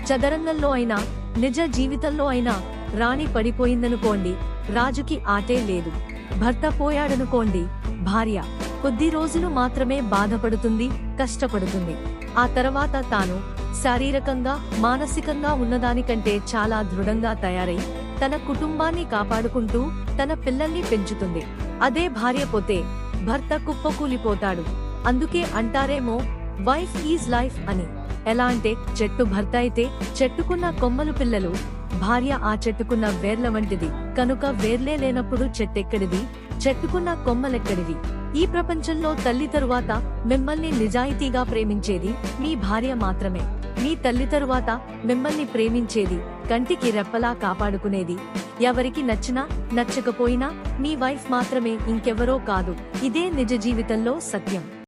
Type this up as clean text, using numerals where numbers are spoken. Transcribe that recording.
చదరంగంలో అయినా నిజ జీవితంలో అయినా రాణి పడిపోయిందనుకోండి, రాజుకి ఆటే లేదు. భర్త పోయాడనుకోండి, భార్య కొద్ది రోజులు మాత్రమే బాధపడుతుంది, కష్టపడుతుంది. ఆ తర్వాత తాను శారీరకంగా మానసికంగా ఉన్నదానికంటే చాలా దృఢంగా తయారై తన కుటుంబాన్ని కాపాడుకుంటూ తన పిల్లల్ని పెంచుతుంది. అదే భార్య పోతే భర్త కుప్పకూలిపోతాడు. అందుకే అంటారేమో వైఫ్ ఈజ్ లైఫ్ అని. ఎలా అంటే చెట్టు భర్త అయితే చెట్టుకున్న కొమ్మలు పిల్లలు, భార్య ఆ చెట్టుకున్న వేర్ల వంటిది. కనుక వేర్లే లేనప్పుడు చెట్టెక్కడిది, చెట్టుకున్న కొమ్మలెక్కడివి? ఈ ప్రపంచంలో తల్లి తరువాత మిమ్మల్ని నిజాయితీగా ప్రేమించేది మీ భార్య మాత్రమే. మీ తల్లి తరువాత మిమ్మల్ని ప్రేమించేది, కంటికి రెప్పలా కాపాడుకునేది, ఎవరికి నచ్చినా నచ్చకపోయినా మీ వైఫ్ మాత్రమే, ఇంకెవరో కాదు. ఇదే నిజ జీవితంలో సత్యం.